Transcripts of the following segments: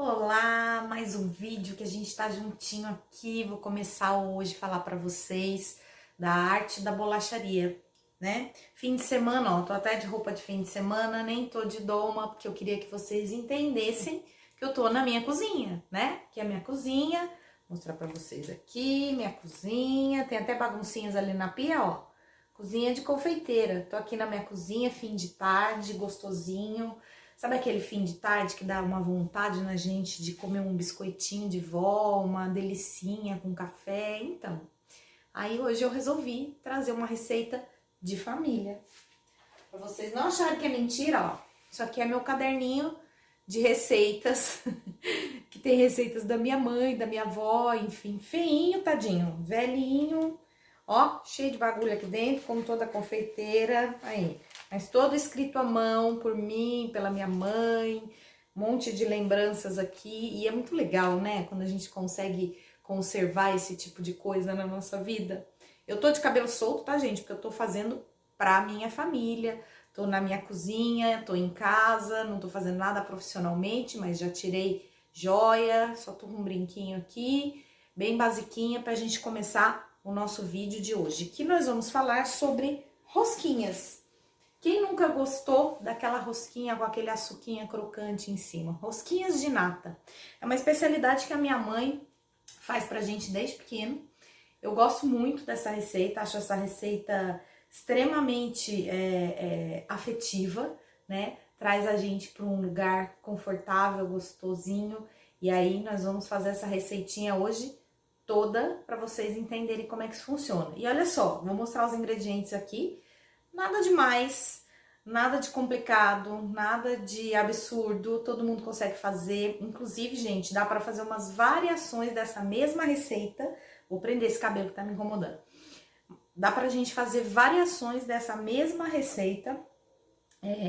Olá, mais um vídeo que a gente tá juntinho aqui. Vou começar hoje a falar pra vocês da arte da bolacharia, né? Fim de semana, ó, tô até de roupa de fim de semana, nem tô de doma, porque eu queria que vocês entendessem que eu tô na minha cozinha, né? Que é a minha cozinha, vou mostrar pra vocês aqui, minha cozinha, tem até baguncinhas ali na pia, ó. Cozinha de confeiteira. Tô aqui na minha cozinha, fim de tarde, gostosinho. Sabe aquele fim de tarde que dá uma vontade na gente de comer um biscoitinho de vó, uma delicinha com café? Então, aí hoje eu resolvi trazer uma receita de família. Pra vocês não acharem que é mentira, ó. Isso aqui é meu caderninho de receitas, que tem receitas da minha mãe, da minha avó, enfim, feinho, tadinho, velhinho, ó, cheio de bagulho aqui dentro, como toda confeiteira, aí. Mas todo escrito à mão, por mim, pela minha mãe, um monte de lembranças aqui, e é muito legal, né, quando a gente consegue conservar esse tipo de coisa na nossa vida. Eu tô de cabelo solto, tá, gente, porque eu tô fazendo pra minha família, tô na minha cozinha, tô em casa, não tô fazendo nada profissionalmente, mas já tirei joia, só tô com um brinquinho aqui, bem basiquinha, pra gente começar o nosso vídeo de hoje. Aqui nós vamos falar sobre rosquinhas. Quem nunca gostou daquela rosquinha com aquele açuquinha crocante em cima? Rosquinhas de nata. É uma especialidade que a minha mãe faz pra gente desde pequeno. Eu gosto muito dessa receita, acho essa receita extremamente afetiva, né? Traz a gente para um lugar confortável, gostosinho. E aí nós vamos fazer essa receitinha hoje toda para vocês entenderem como é que isso funciona. E olha só, vou mostrar os ingredientes aqui. Nada demais, nada de complicado, nada de absurdo, todo mundo consegue fazer. Inclusive, gente, dá para fazer umas variações dessa mesma receita. Vou prender esse cabelo que tá me incomodando. Dá pra gente fazer variações dessa mesma receita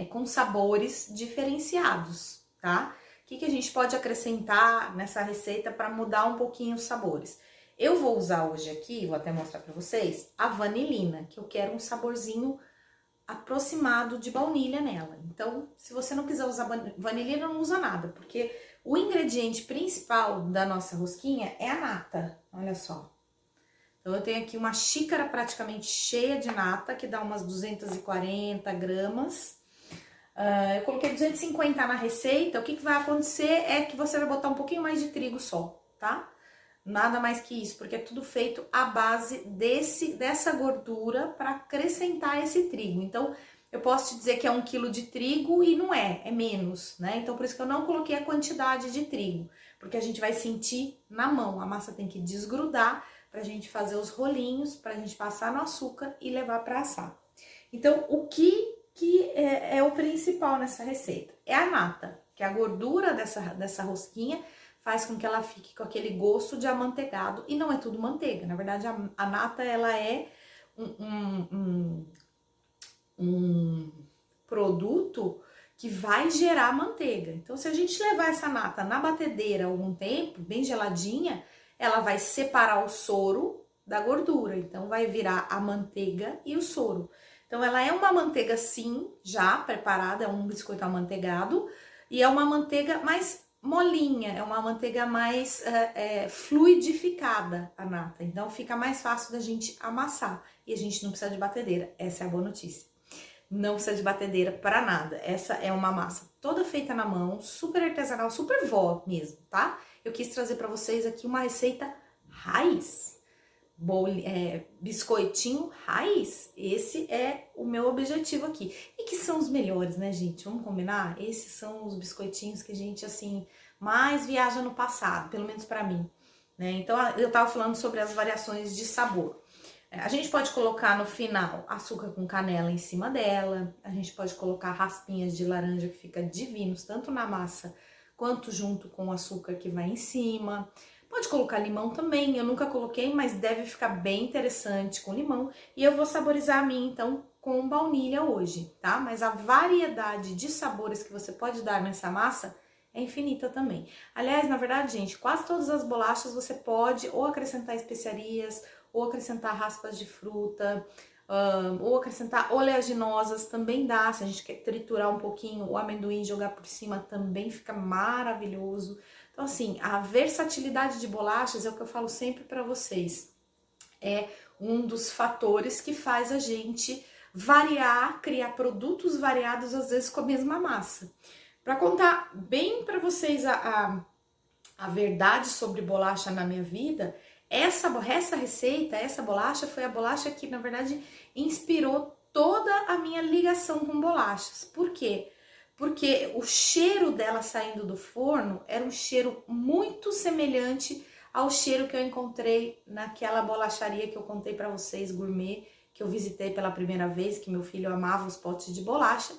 com sabores diferenciados, tá? O que a gente pode acrescentar nessa receita para mudar um pouquinho os sabores? Eu vou usar hoje aqui, vou até mostrar para vocês, a vanilina, que eu quero um saborzinho aproximado de baunilha nela. Então, se você não quiser usar vanilina, não usa nada, porque o ingrediente principal da nossa rosquinha é a nata, olha só. Então, eu tenho aqui uma xícara praticamente cheia de nata, que dá umas 240 gramas. Eu coloquei 250 na receita, o que vai acontecer é que você vai botar um pouquinho mais de trigo só, tá? Nada mais que isso, porque é tudo feito à base dessa gordura para acrescentar esse trigo. Então, eu posso te dizer que é 1 quilo de trigo e não é menos, né? Então, por isso que eu não coloquei a quantidade de trigo, porque a gente vai sentir na mão. A massa tem que desgrudar pra gente fazer os rolinhos, pra gente passar no açúcar e levar para assar. Então, o que é o principal nessa receita? É a nata, que é a gordura dessa rosquinha faz com que ela fique com aquele gosto de amanteigado, e não é tudo manteiga, na verdade a nata ela é um produto que vai gerar manteiga. Então, se a gente levar essa nata na batedeira algum tempo, bem geladinha, ela vai separar o soro da gordura, então vai virar a manteiga e o soro. Então, ela é uma manteiga sim, já preparada, é um biscoito amanteigado, e é uma manteiga mais molinha, é uma manteiga mais fluidificada, a nata. Então, fica mais fácil da gente amassar, e a gente não precisa de batedeira, essa é a boa notícia. Não precisa de batedeira para nada. Essa é uma massa toda feita na mão, super artesanal, super vó mesmo, tá? Eu quis trazer para vocês aqui uma receita raiz. Biscoitinho raiz. Esse é o meu objetivo aqui. E que são os melhores, né, gente? Vamos combinar? Esses são os biscoitinhos que a gente, assim, mais viaja no passado, pelo menos para mim, né? Então, eu tava falando sobre as variações de sabor. A gente pode colocar no final açúcar com canela em cima dela, a gente pode colocar raspinhas de laranja que fica divinos, tanto na massa quanto junto com o açúcar que vai em cima. Pode colocar limão também, eu nunca coloquei, mas deve ficar bem interessante com limão. E eu vou saborizar a minha, então, com baunilha hoje, tá? Mas a variedade de sabores que você pode dar nessa massa é infinita também. Aliás, na verdade, gente, quase todas as bolachas você pode ou acrescentar especiarias, ou acrescentar raspas de fruta, ou acrescentar oleaginosas também dá. Se a gente quer triturar um pouquinho o amendoim e jogar por cima, também fica maravilhoso. Então, assim, a versatilidade de bolachas é o que eu falo sempre para vocês. É um dos fatores que faz a gente variar, criar produtos variados, às vezes com a mesma massa. Para contar bem para vocês a verdade sobre bolacha na minha vida, essa receita, essa bolacha foi a bolacha que, na verdade, inspirou toda a minha ligação com bolachas. Por quê? Porque o cheiro dela saindo do forno era um cheiro muito semelhante ao cheiro que eu encontrei naquela bolacharia que eu contei para vocês, gourmet, que eu visitei pela primeira vez, que meu filho amava os potes de bolacha.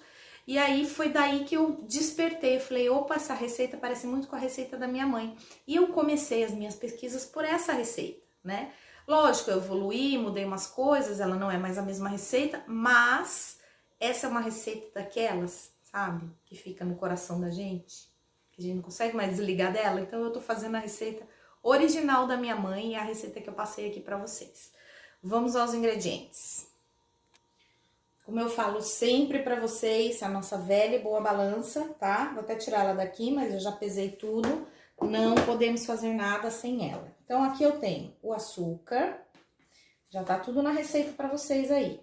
E aí foi daí que eu despertei, eu falei, opa, essa receita parece muito com a receita da minha mãe. E eu comecei as minhas pesquisas por essa receita, né? Lógico, eu evoluí, mudei umas coisas, ela não é mais a mesma receita, mas essa é uma receita daquelas, sabe? Que fica no coração da gente, que a gente não consegue mais desligar dela. Então eu tô fazendo a receita original da minha mãe e a receita que eu passei aqui pra vocês. Vamos aos ingredientes. Como eu falo sempre pra vocês, a nossa velha e boa balança, tá? Vou até tirar ela daqui, mas eu já pesei tudo. Não podemos fazer nada sem ela. Então, aqui eu tenho o açúcar. Já tá tudo na receita pra vocês aí.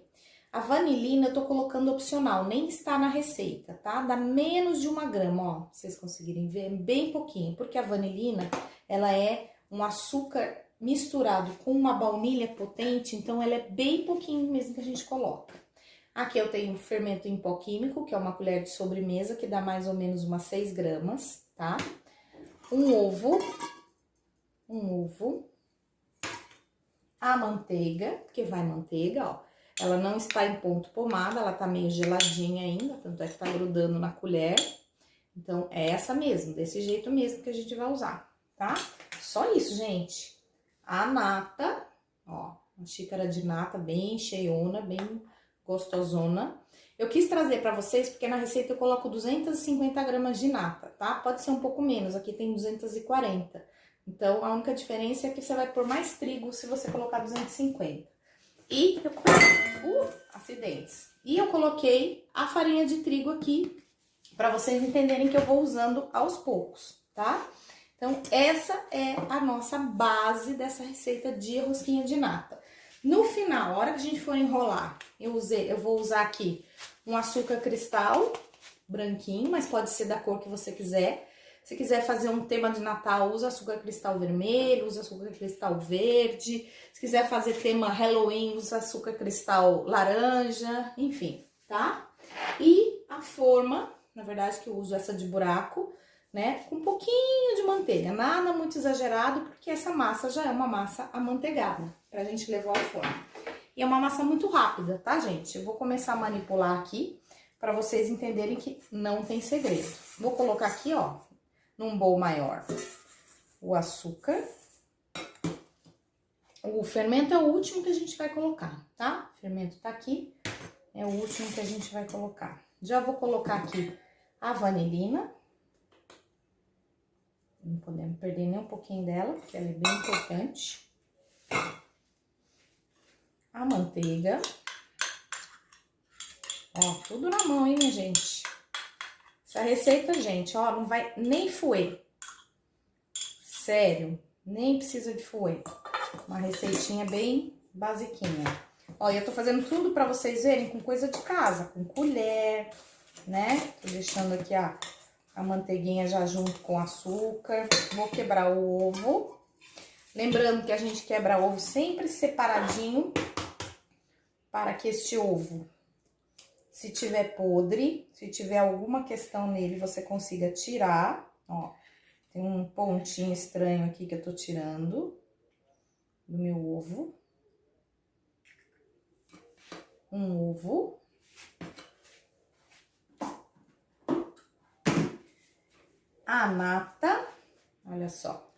A vanilina eu tô colocando opcional, nem está na receita, tá? Dá menos de 1 grama, ó. Pra vocês conseguirem ver, bem pouquinho. Porque a vanilina, ela é um açúcar misturado com uma baunilha potente, então ela é bem pouquinho mesmo que a gente coloca. Aqui eu tenho fermento em pó químico, que é uma colher de sobremesa, que dá mais ou menos umas 6 gramas, tá? Um ovo, a manteiga, porque vai manteiga, ó. Ela não está em ponto pomada, ela tá meio geladinha ainda, tanto é que tá grudando na colher. Então, é essa mesmo, desse jeito mesmo que a gente vai usar, tá? Só isso, gente. A nata, ó, uma xícara de nata bem cheiona, bem gostosona. Eu quis trazer pra vocês porque na receita eu coloco 250 gramas de nata, tá? Pode ser um pouco menos, aqui tem 240. Então, a única diferença é que você vai pôr mais trigo se você colocar 250. E eu acidentes. E eu coloquei a farinha de trigo aqui pra vocês entenderem que eu vou usando aos poucos, tá? Então, essa é a nossa base dessa receita de rosquinha de nata. No final, a hora que a gente for enrolar, eu vou usar aqui um açúcar cristal branquinho, mas pode ser da cor que você quiser. Se quiser fazer um tema de Natal, usa açúcar cristal vermelho, usa açúcar cristal verde. Se quiser fazer tema Halloween, usa açúcar cristal laranja, enfim, tá? E a forma, na verdade que eu uso essa de buraco, né, com um pouquinho de manteiga, nada muito exagerado, porque essa massa já é uma massa amanteigada, pra gente levar ao forno. E é uma massa muito rápida, tá, gente? Eu vou começar a manipular aqui, pra vocês entenderem que não tem segredo. Vou colocar aqui, ó, num bowl maior, o açúcar. O fermento é o último que a gente vai colocar, tá? O fermento tá aqui, é o último que a gente vai colocar. Já vou colocar aqui a vanilina. Não podemos perder nem um pouquinho dela, porque ela é bem importante. A manteiga. Ó, tudo na mão, hein, minha gente? Essa receita, gente, ó, não vai nem fouet. Sério, nem precisa de fouet. Uma receitinha bem basiquinha. Ó, eu tô fazendo tudo pra vocês verem com coisa de casa, com colher, né? Tô deixando aqui a manteiguinha já junto com açúcar. Vou quebrar o ovo. Lembrando que a gente quebra o ovo sempre separadinho, para que este ovo, se tiver podre, se tiver alguma questão nele, você consiga tirar. Ó, tem um pontinho estranho aqui que eu tô tirando do meu ovo. Um ovo. A nata, olha só.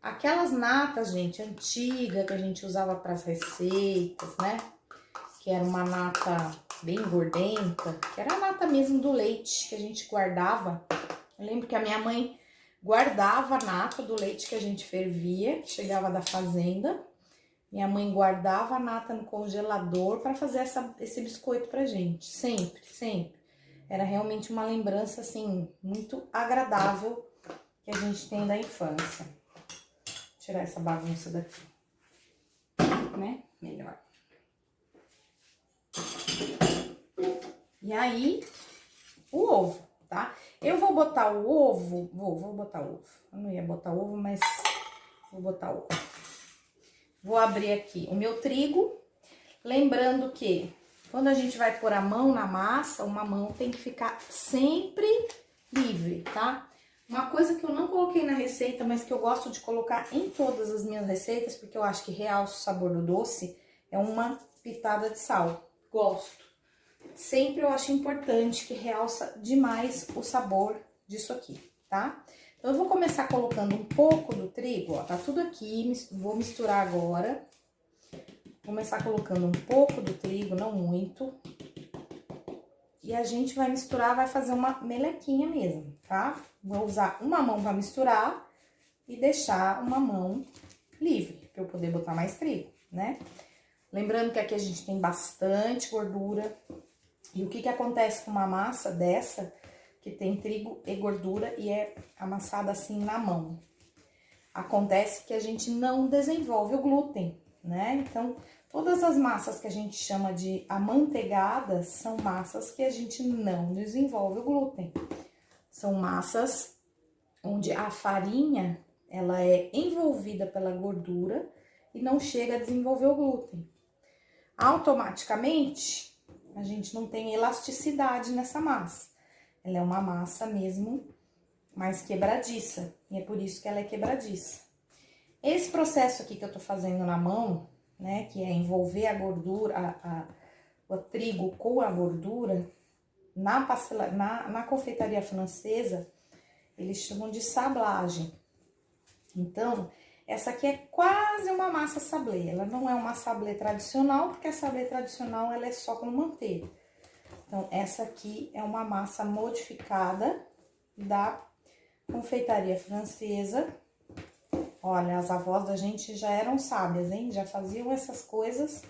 Aquelas natas, gente, antiga que a gente usava para as receitas, né? Que era uma nata bem gordenta, que era a nata mesmo do leite que a gente guardava. Eu lembro que a minha mãe guardava a nata do leite que a gente fervia, que chegava da fazenda. Minha mãe guardava a nata no congelador para fazer esse biscoito pra gente, sempre, sempre. Era realmente uma lembrança, assim, muito agradável que a gente tem da infância. Vou tirar essa bagunça daqui, né? Melhor. E aí, o ovo, tá? Eu vou botar o ovo, vou botar o ovo. Eu não ia botar ovo, mas vou botar o ovo. Vou abrir aqui o meu trigo, lembrando que quando a gente vai pôr a mão na massa, uma mão tem que ficar sempre livre, tá? Uma coisa que eu não coloquei na receita, mas que eu gosto de colocar em todas as minhas receitas, porque eu acho que realça o sabor do doce, é uma pitada de sal. Gosto. Sempre eu acho importante que realça demais o sabor disso aqui, tá? Então, eu vou começar colocando um pouco do trigo, ó, tá tudo aqui, vou misturar agora. Vou começar colocando um pouco do trigo, não muito. E a gente vai misturar, vai fazer uma melequinha mesmo, tá? Vou usar uma mão para misturar e deixar uma mão livre, para eu poder botar mais trigo, né? Lembrando que aqui a gente tem bastante gordura. E o que acontece com uma massa dessa, que tem trigo e gordura e é amassada assim na mão? Acontece que a gente não desenvolve o glúten, né? Então, todas as massas que a gente chama de amanteigadas são massas que a gente não desenvolve o glúten. São massas onde a farinha, ela é envolvida pela gordura e não chega a desenvolver o glúten. Automaticamente, a gente não tem elasticidade nessa massa. Ela é uma massa mesmo mais quebradiça, e é por isso que ela é quebradiça. Esse processo aqui que eu tô fazendo na mão, né, que é envolver a gordura, o trigo com a gordura, na confeitaria francesa, eles chamam de sablagem. Então, essa aqui é quase uma massa sablé. Ela não é uma sablé tradicional, porque a sablé tradicional ela é só com manteiga. Então, essa aqui é uma massa modificada da confeitaria francesa. Olha, as avós da gente já eram sábias, hein? Já faziam essas coisas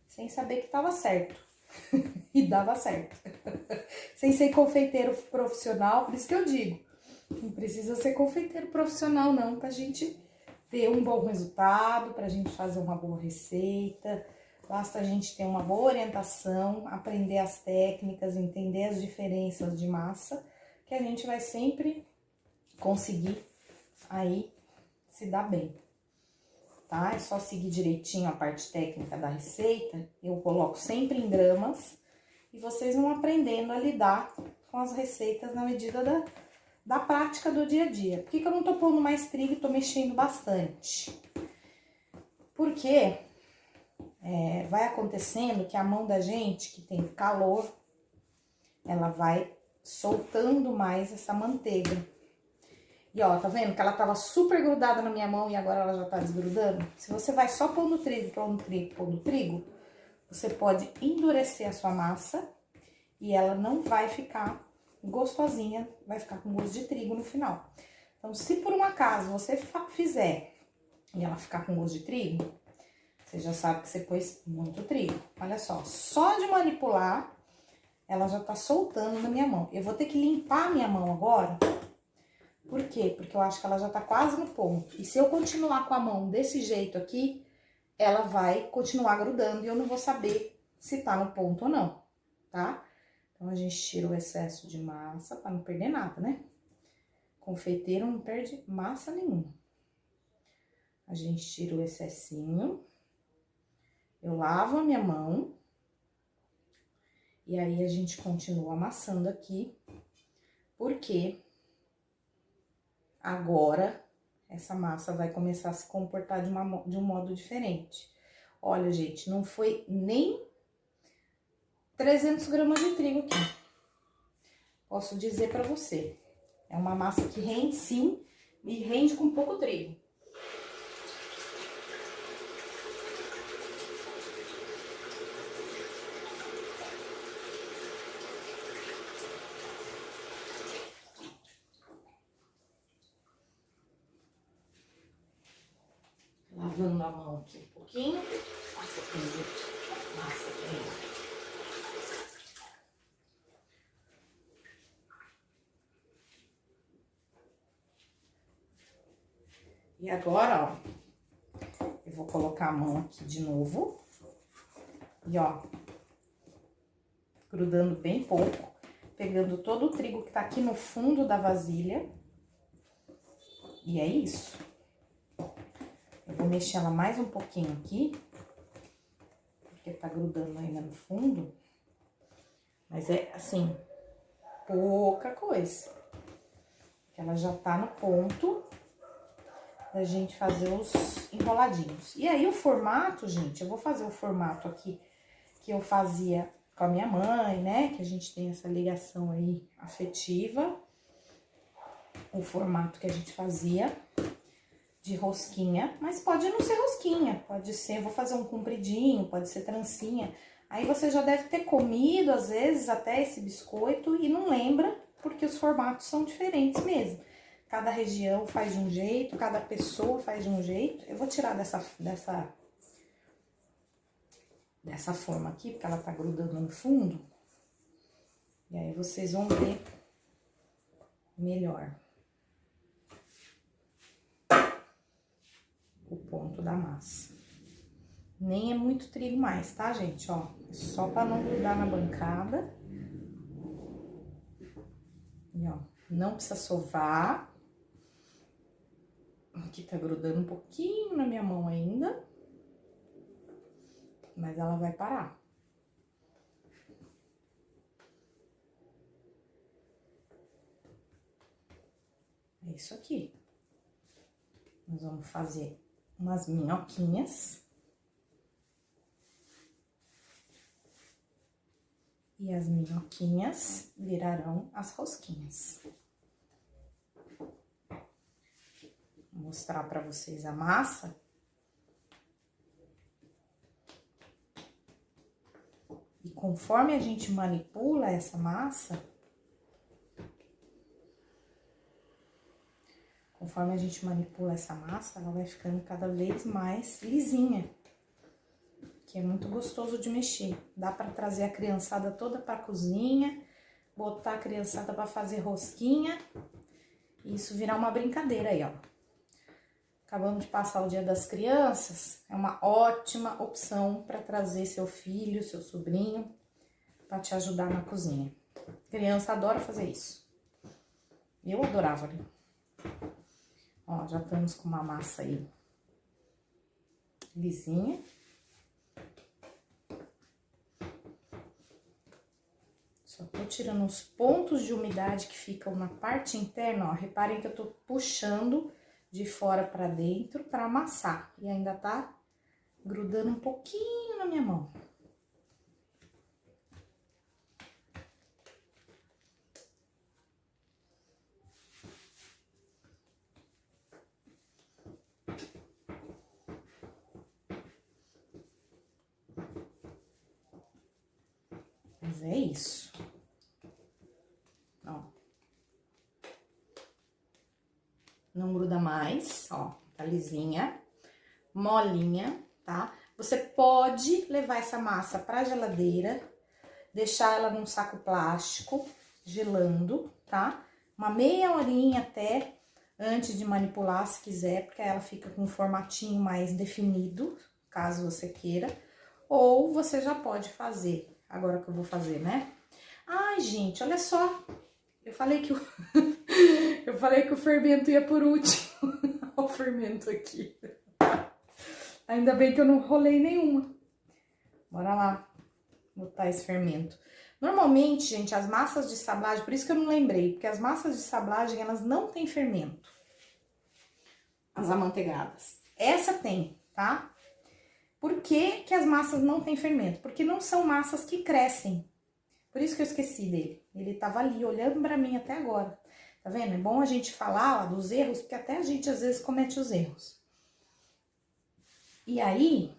sem saber que tava certo. E dava certo. Sem ser confeiteiro profissional, por isso que eu digo. Não precisa ser confeiteiro profissional, não, pra gente ter um bom resultado, pra gente fazer uma boa receita. Basta a gente ter uma boa orientação, aprender as técnicas, entender as diferenças de massa, que a gente vai sempre conseguir aí se dar bem, tá? É só seguir direitinho a parte técnica da receita. Eu coloco sempre em gramas e vocês vão aprendendo a lidar com as receitas na medida da prática do dia a dia. Por que eu não tô pondo mais trigo e tô mexendo bastante? Porque vai acontecendo que a mão da gente, que tem calor, ela vai soltando mais essa manteiga. E ó, tá vendo que ela tava super grudada na minha mão e agora ela já tá desgrudando? Se você vai só pondo trigo, pondo trigo, você pode endurecer a sua massa e ela não vai ficar gostosinha, vai ficar com gosto de trigo no final. Então, se por um acaso você fizer e ela ficar com gosto de trigo, você já sabe que você pôs muito trigo. Olha só de manipular, ela já tá soltando na minha mão. Eu vou ter que limpar a minha mão agora. Por quê? Porque eu acho que ela já tá quase no ponto. E se eu continuar com a mão desse jeito aqui, ela vai continuar grudando e eu não vou saber se tá no ponto ou não, tá? Então, a gente tira o excesso de massa pra não perder nada, né? Confeiteiro não perde massa nenhuma. A gente tira o excessinho. Eu lavo a minha mão. E aí, a gente continua amassando aqui. Porque agora, essa massa vai começar a se comportar de um modo diferente. Olha, gente, não foi nem 300 gramas de trigo aqui. Posso dizer pra você. É uma massa que rende, sim, e rende com pouco trigo. lavando a mão aqui um pouquinho. Nossa, tem muito massa aqui. E agora, ó, eu vou colocar a mão aqui de novo. E, ó, grudando bem pouco, pegando todo o trigo que tá aqui no fundo da vasilha. E é isso. Eu vou mexer ela mais um pouquinho aqui, porque tá grudando ainda no fundo. Mas é, assim, pouca coisa. Ela já tá no ponto da gente fazer os enroladinhos. E aí, o formato, gente, eu vou fazer o formato aqui que eu fazia com a minha mãe, né? Que a gente tem essa ligação aí afetiva. O formato que a gente fazia de rosquinha, mas pode não ser rosquinha, pode ser, vou fazer um compridinho, pode ser trancinha. Aí você já deve ter comido, às vezes, até esse biscoito e não lembra, porque os formatos são diferentes mesmo. Cada região faz de um jeito, cada pessoa faz de um jeito. Eu vou tirar dessa forma aqui, porque ela tá grudando no fundo. E aí vocês vão ver melhor o ponto da massa. Nem é muito trigo mais, tá, gente? Ó, é só pra não grudar na bancada. E, ó, não precisa sovar. Aqui tá grudando um pouquinho na minha mão ainda. Mas ela vai parar. É isso aqui. Nós vamos fazer umas minhoquinhas. E as minhoquinhas virarão as rosquinhas. Vou mostrar pra vocês a massa. E conforme a gente manipula essa massa, ela vai ficando cada vez mais lisinha. Que é muito gostoso de mexer. Dá pra trazer a criançada toda pra cozinha, botar a criançada pra fazer rosquinha. E isso virar uma brincadeira aí, ó. Acabamos de passar o Dia das Crianças, é uma ótima opção para trazer seu filho, seu sobrinho, para te ajudar na cozinha. Criança adora fazer isso. Eu adorava, né? Ó, já estamos com uma massa aí lisinha. Só tô tirando os pontos de umidade que ficam na parte interna, ó. Reparem que eu tô puxando de fora pra dentro pra amassar. E ainda tá grudando um pouquinho na minha mão. Mas é isso. Ó. Não gruda mais, ó, tá lisinha, molinha, tá? Você pode levar essa massa pra geladeira, deixar ela num saco plástico, gelando, tá? Uma meia horinha até antes de manipular, se quiser, porque ela fica com um formatinho mais definido, caso você queira. Ou você já pode fazer, agora que eu vou fazer, né? Ai, gente, olha só, eu falei que o fermento ia por último. Olha o fermento aqui. Ainda bem que eu não rolei nenhuma. Bora lá botar esse fermento. Normalmente, gente, as massas de sablagem, por isso que eu não lembrei, porque as massas de sablagem, elas não têm fermento. As amanteigadas. Essa tem, tá? Por que que as massas não têm fermento? Porque não são massas que crescem. Por isso que eu esqueci dele. Ele tava ali, olhando pra mim até agora. Tá vendo? É bom a gente falar, ó, dos erros, porque até a gente, às vezes, comete os erros. E aí,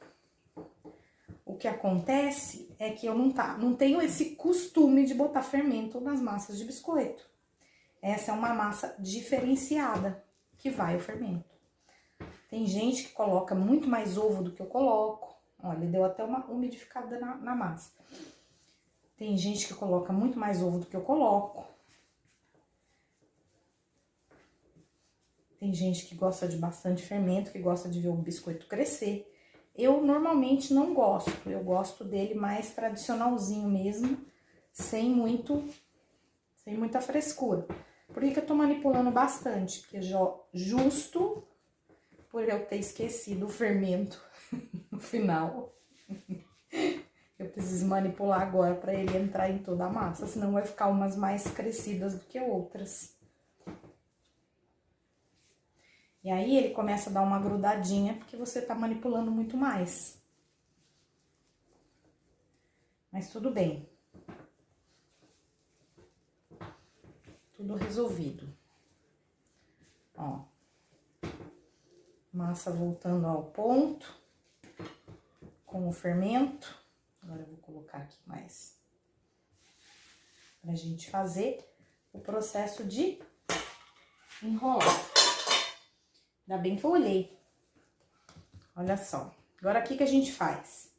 o que acontece é que eu não tenho esse costume de botar fermento nas massas de biscoito. Essa é uma massa diferenciada, que vai o fermento. Tem gente que coloca muito mais ovo do que eu coloco. Olha, deu até uma umidificada na massa. Tem gente que coloca muito mais ovo do que eu coloco. Tem gente que gosta de bastante fermento, que gosta de ver o biscoito crescer. Eu normalmente não gosto, eu gosto dele mais tradicionalzinho mesmo, sem muita frescura. Por que eu tô manipulando bastante? Porque justo por eu ter esquecido o fermento no final, eu preciso manipular agora para ele entrar em toda a massa, senão vai ficar umas mais crescidas do que outras. E aí ele começa a dar uma grudadinha porque você tá manipulando muito mais. Mas tudo bem. Tudo resolvido. Ó. Massa voltando ao ponto. Com o fermento. Agora eu vou colocar aqui mais. Pra gente fazer o processo de enrolar. Ainda bem que eu olhei. Olha só. Agora, o que a gente faz?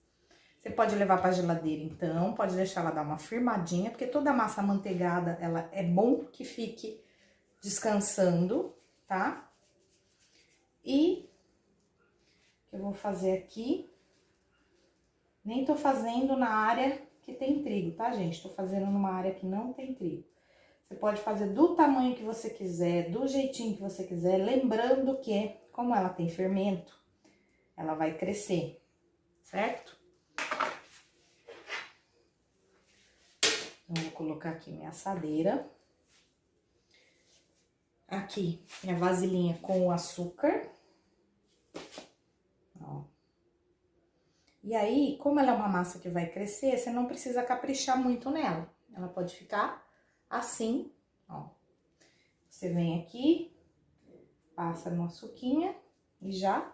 Você pode levar pra geladeira, então. Pode deixar ela dar uma firmadinha. Porque toda massa amanteigada, ela é bom que fique descansando, tá? E o que eu vou fazer aqui... Nem tô fazendo na área que tem trigo, tá, gente? Tô fazendo numa área que não tem trigo. Você pode fazer do tamanho que você quiser, do jeitinho que você quiser, lembrando que, como ela tem fermento, ela vai crescer, certo? Então, vou colocar aqui minha assadeira. Aqui, minha vasilhinha com o açúcar. Ó. E aí, como ela é uma massa que vai crescer, você não precisa caprichar muito nela. Ela pode ficar assim, ó. Você vem aqui, passa no açuquinha e já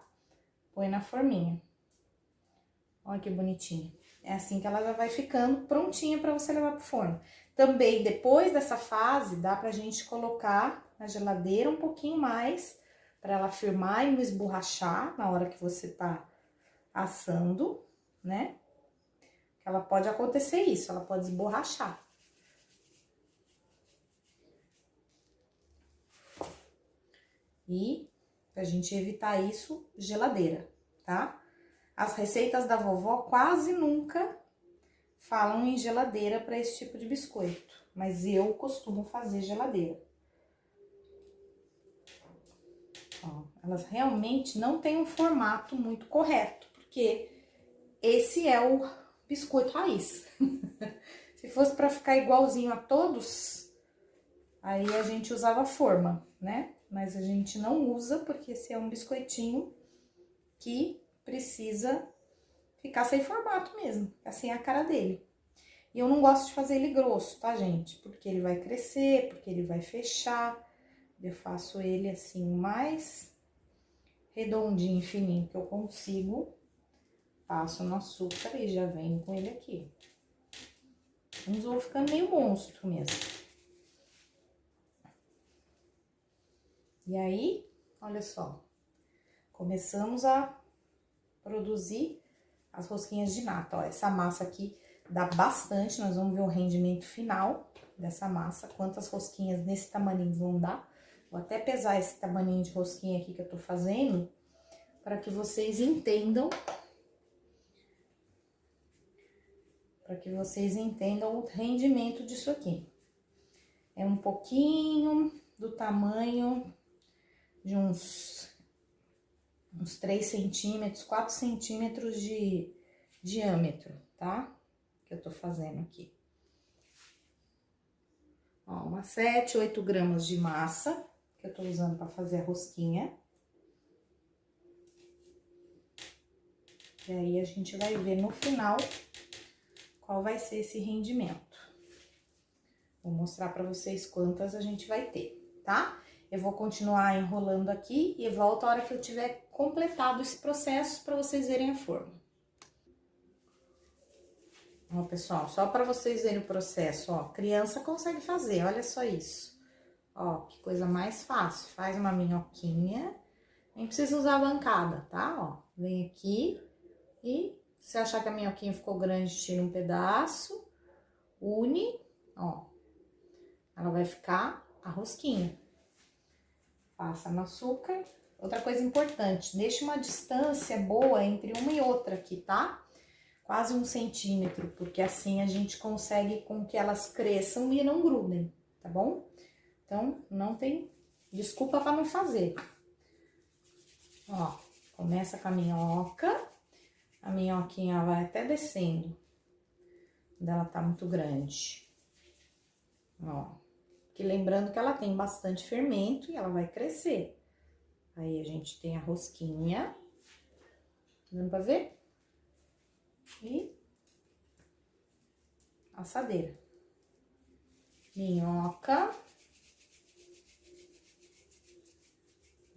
põe na forminha. Olha que bonitinha. É assim que ela já vai ficando prontinha para você levar pro forno. Também, depois dessa fase, dá pra gente colocar na geladeira um pouquinho mais, para ela firmar e não esborrachar na hora que você tá assando, né? Ela pode acontecer isso, ela pode esborrachar. E, pra gente evitar isso, geladeira, tá? As receitas da vovó quase nunca falam em geladeira para esse tipo de biscoito, mas eu costumo fazer geladeira. Ó, elas realmente não têm um formato muito correto, porque esse é o biscoito raiz. Se fosse para ficar igualzinho a todos, aí a gente usava forma, né? Mas a gente não usa, porque esse é um biscoitinho que precisa ficar sem formato mesmo, assim é a cara dele. E eu não gosto de fazer ele grosso, tá, gente? Porque ele vai crescer, porque ele vai fechar. Eu faço ele assim, mais redondinho, fininho que eu consigo. Passo no açúcar e já venho com ele aqui. Uns vão ficando meio monstro mesmo. E aí, olha só. Começamos a produzir as rosquinhas de nata. Ó, essa massa aqui dá bastante. Nós vamos ver o rendimento final dessa massa. Quantas rosquinhas nesse tamaninho vão dar. Vou até pesar esse tamaninho de rosquinha aqui que eu tô fazendo, para que vocês entendam. Para que vocês entendam o rendimento disso aqui. É um pouquinho do tamanho de uns 3 centímetros, 4 centímetros de diâmetro, tá? Que eu tô fazendo aqui. Ó, umas 7, 8 gramas de massa que eu tô usando para fazer a rosquinha. E aí, a gente vai ver no final qual vai ser esse rendimento. Vou mostrar pra vocês quantas a gente vai ter, tá? Eu vou continuar enrolando aqui e volto a hora que eu tiver completado esse processo pra vocês verem a forma. Ó, pessoal, só pra vocês verem o processo, ó, criança consegue fazer, olha só isso. Ó, que coisa mais fácil. Faz uma minhoquinha, Nem precisa usar a bancada, tá? Ó, vem aqui e se achar que a minhoquinha ficou grande, tira um pedaço, une, ó. Ela vai ficar a rosquinha. Passa no açúcar. Outra coisa importante, deixa uma distância boa entre uma e outra aqui, tá? Quase 1 centímetro, porque assim a gente consegue com que elas cresçam e não grudem, tá bom? Então, não tem desculpa para não fazer. Ó, começa com a minhoca, a minhoquinha vai até descendo, quando ela tá muito grande. Ó, que lembrando que ela tem bastante fermento e ela vai crescer. Aí a gente tem a rosquinha, dando pra ver? E assadeira. Minhoca.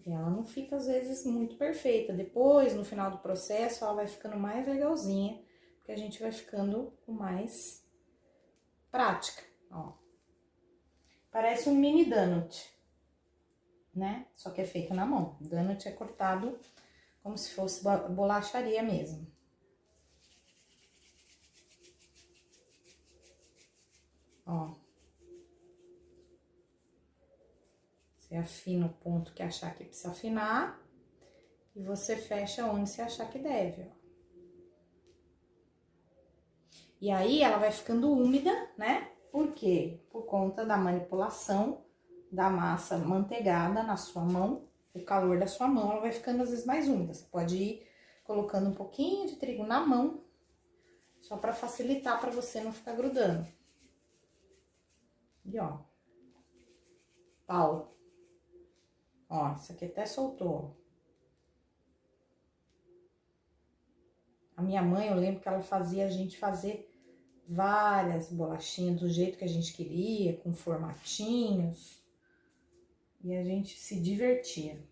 E ela não fica, às vezes, muito perfeita. Depois, no final do processo, ela vai ficando mais legalzinha, porque a gente vai ficando com mais prática, ó. Parece um mini donut, né? Só que é feito na mão. O donut é cortado como se fosse bolacharia mesmo. Ó. Você afina o ponto que achar que precisa afinar. E você fecha onde você achar que deve, ó. E aí, ela vai ficando úmida, né? Por quê? Por conta da manipulação da massa manteigada na sua mão. O calor da sua mão, ela vai ficando às vezes mais úmida. Você pode ir colocando um pouquinho de trigo na mão, só pra facilitar pra você não ficar grudando. E ó, pau. Ó, isso aqui até soltou. A minha mãe, eu lembro que ela fazia a gente fazer várias bolachinhas do jeito que a gente queria, com formatinhos. E a gente se divertia.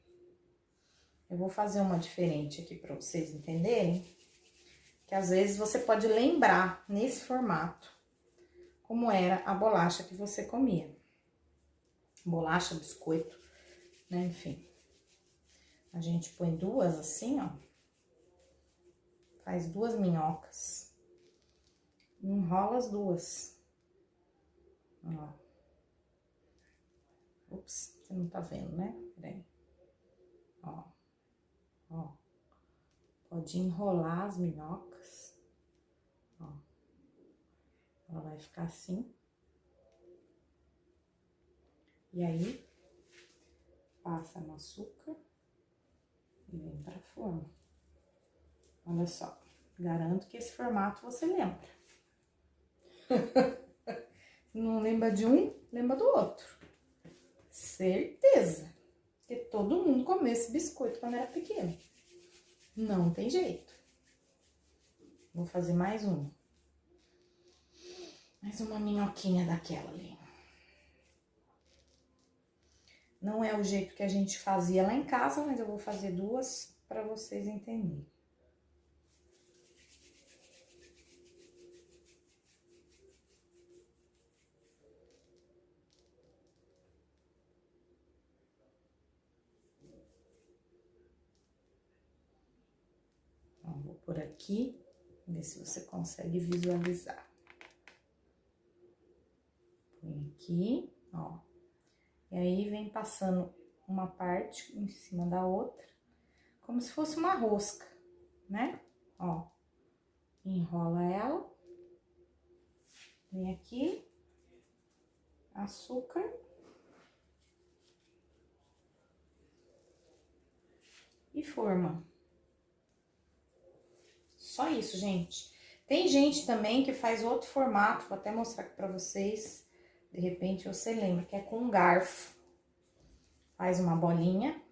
Eu vou fazer uma diferente aqui pra vocês entenderem. Que às vezes você pode lembrar, nesse formato, como era a bolacha que você comia. Bolacha, biscoito, né? Enfim. A gente põe duas assim, ó. Faz 2 minhocas. Enrola as duas. Ó. Ups, você não tá vendo, né? Peraí. Ó. Ó. Pode enrolar as minhocas. Ó. Ela vai ficar assim. E aí, passa no açúcar e vem pra forma. Olha só, garanto que esse formato você lembra. Não lembra de um, lembra do outro. Certeza que todo mundo comeu esse biscoito quando era pequeno. Não tem jeito. Vou fazer mais um. Mais uma minhoquinha daquela ali. Não é o jeito que a gente fazia lá em casa, mas eu vou fazer 2 para vocês entenderem. Ó, vou por aqui, ver se você consegue visualizar. Põe aqui, ó. E aí, vem passando uma parte em cima da outra, como se fosse uma rosca, né? Ó, enrola ela. Vem aqui, açúcar. E forma. Só isso, gente. Tem gente também que faz outro formato, vou até mostrar aqui pra vocês. De repente você lembra, que é com um garfo. Faz uma bolinha,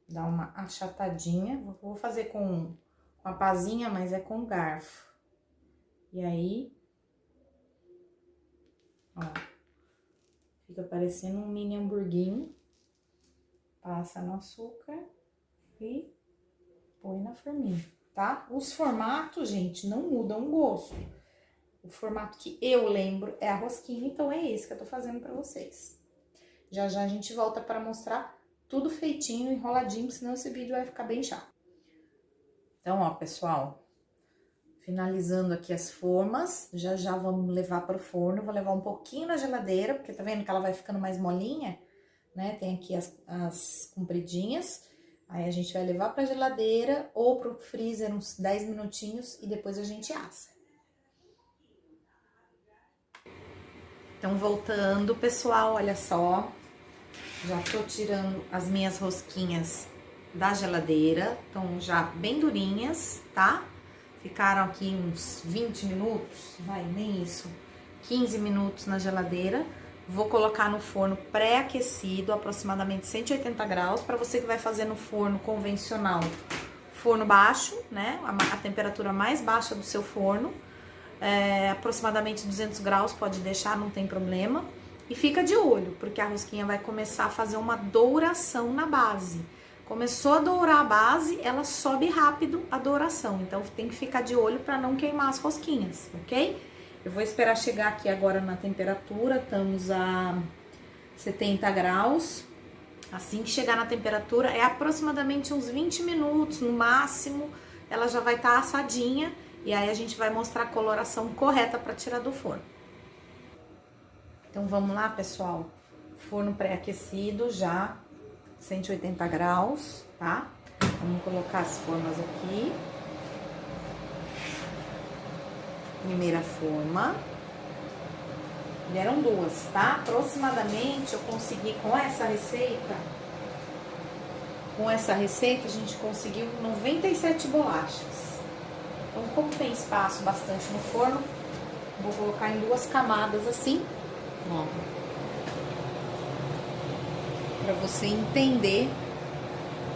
dá uma achatadinha. Vou fazer com a pazinha, mas é com garfo. E aí, ó, fica parecendo um mini hamburguinho. Passa no açúcar e põe na forminha, tá? Os formatos, gente, não mudam o gosto. O formato que eu lembro é a rosquinha, então é esse que eu tô fazendo pra vocês. Já já a gente volta para mostrar tudo feitinho, enroladinho, senão esse vídeo vai ficar bem chato. Então, ó, pessoal, finalizando aqui as formas, já vamos levar para o forno. Vou levar um pouquinho na geladeira, porque tá vendo que ela vai ficando mais molinha, né? Tem aqui as compridinhas. Aí a gente vai levar pra geladeira ou pro freezer uns 10 minutinhos e depois a gente assa. Então, voltando, pessoal, olha só. Já tô tirando as minhas rosquinhas da geladeira. Estão já bem durinhas, tá? Ficaram aqui uns 20 minutos, vai, nem isso, 15 minutos na geladeira. Vou colocar no forno pré-aquecido, aproximadamente 180 graus, para você que vai fazer no forno convencional, forno baixo, né? A temperatura mais baixa do seu forno, aproximadamente 200 graus, pode deixar, não tem problema. E fica de olho, porque a rosquinha vai começar a fazer uma douração na base. Começou a dourar a base, ela sobe rápido a douração, então tem que ficar de olho para não queimar as rosquinhas, ok? Eu vou esperar chegar aqui agora na temperatura, estamos a 70 graus. Assim que chegar na temperatura, é aproximadamente uns 20 minutos no máximo, ela já vai estar assadinha e aí a gente vai mostrar a coloração correta para tirar do forno. Então vamos lá, pessoal, forno pré-aquecido já, 180 graus, tá? Vamos colocar as formas aqui. Primeira forma. Vieram duas, tá? Aproximadamente eu consegui com essa receita, a gente conseguiu 97 bolachas. Então, como tem espaço bastante no forno, vou colocar em duas camadas assim, ó. Pra você entender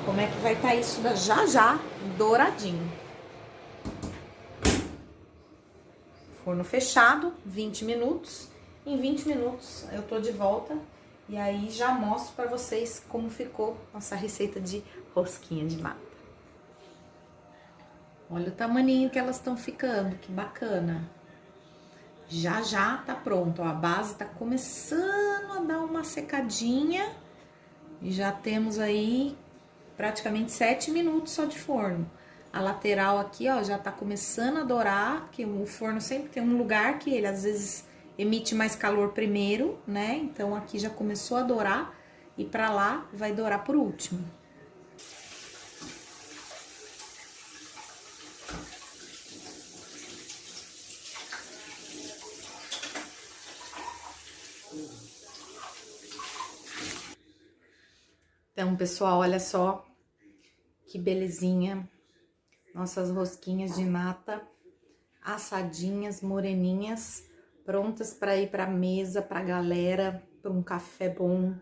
como é que vai estar isso já douradinho. Forno fechado, 20 minutos. Em 20 minutos eu tô de volta e aí já mostro pra vocês como ficou nossa receita de rosquinha de nata. Olha o tamaninho que elas estão ficando, que bacana. Já tá pronto, ó, a base tá começando a dar uma secadinha e já temos aí praticamente 7 minutos só de forno. A lateral aqui, ó, já tá começando a dourar, porque o forno sempre tem um lugar que ele às vezes emite mais calor primeiro, né? Então aqui já começou a dourar e pra lá vai dourar por último. Então, pessoal, olha só que belezinha. Nossas rosquinhas de nata, assadinhas, moreninhas, prontas para ir para mesa, para galera, para um café bom,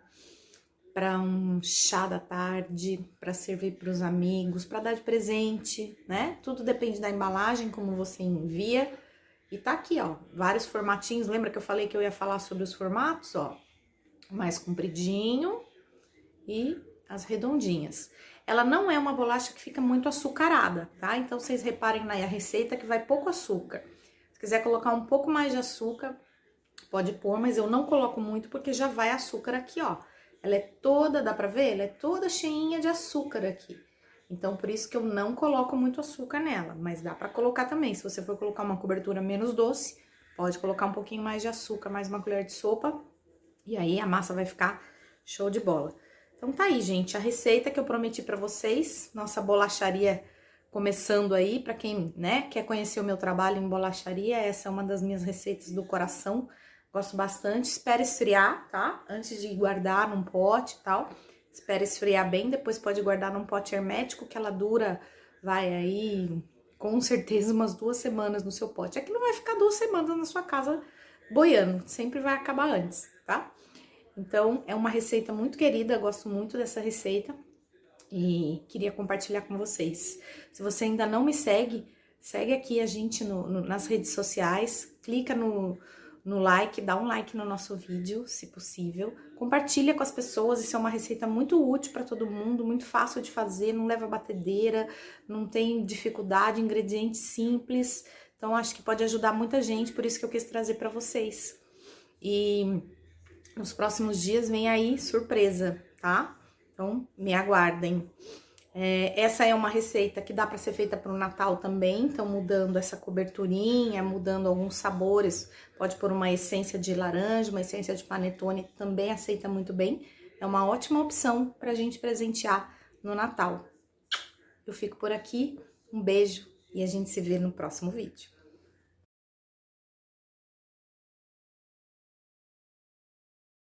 para um chá da tarde, para servir para os amigos, para dar de presente, né? Tudo depende da embalagem, como você envia. E tá aqui, ó, vários formatinhos. Lembra que eu falei que eu ia falar sobre os formatos, ó? Mais compridinho e as redondinhas. Ela não é uma bolacha que fica muito açucarada, tá? Então, vocês reparem na receita que vai pouco açúcar. Se quiser colocar um pouco mais de açúcar, pode pôr, mas eu não coloco muito porque já vai açúcar aqui, ó. Ela é toda, dá pra ver? Ela é toda cheinha de açúcar aqui. Então, por isso que eu não coloco muito açúcar nela, mas dá pra colocar também. Se você for colocar uma cobertura menos doce, pode colocar um pouquinho mais de açúcar, mais uma colher de sopa, e aí a massa vai ficar show de bola. Então tá aí, gente, a receita que eu prometi pra vocês, nossa bolacharia começando aí, pra quem, né, quer conhecer o meu trabalho em bolacharia, essa é uma das minhas receitas do coração, gosto bastante. Espera esfriar, tá? Antes de guardar num pote e tal, espera esfriar bem, depois pode guardar num pote hermético, que ela dura, vai aí, com certeza umas 2 semanas no seu pote. Aqui não vai ficar 2 semanas na sua casa boiando, sempre vai acabar antes, tá? Então, é uma receita muito querida, gosto muito dessa receita e queria compartilhar com vocês. Se você ainda não me segue, segue aqui a gente nas redes sociais, clica no like, dá um like no nosso vídeo, se possível. Compartilha com as pessoas, isso é uma receita muito útil para todo mundo, muito fácil de fazer, não leva batedeira, não tem dificuldade, ingredientes simples. Então, acho que pode ajudar muita gente, por isso que eu quis trazer para vocês. E nos próximos dias vem aí surpresa, tá? Então, me aguardem. Essa é uma receita que dá para ser feita para o Natal também, então mudando essa coberturinha, mudando alguns sabores, pode pôr uma essência de laranja, uma essência de panetone, também aceita muito bem. É uma ótima opção para a gente presentear no Natal. Eu fico por aqui, um beijo e a gente se vê no próximo vídeo.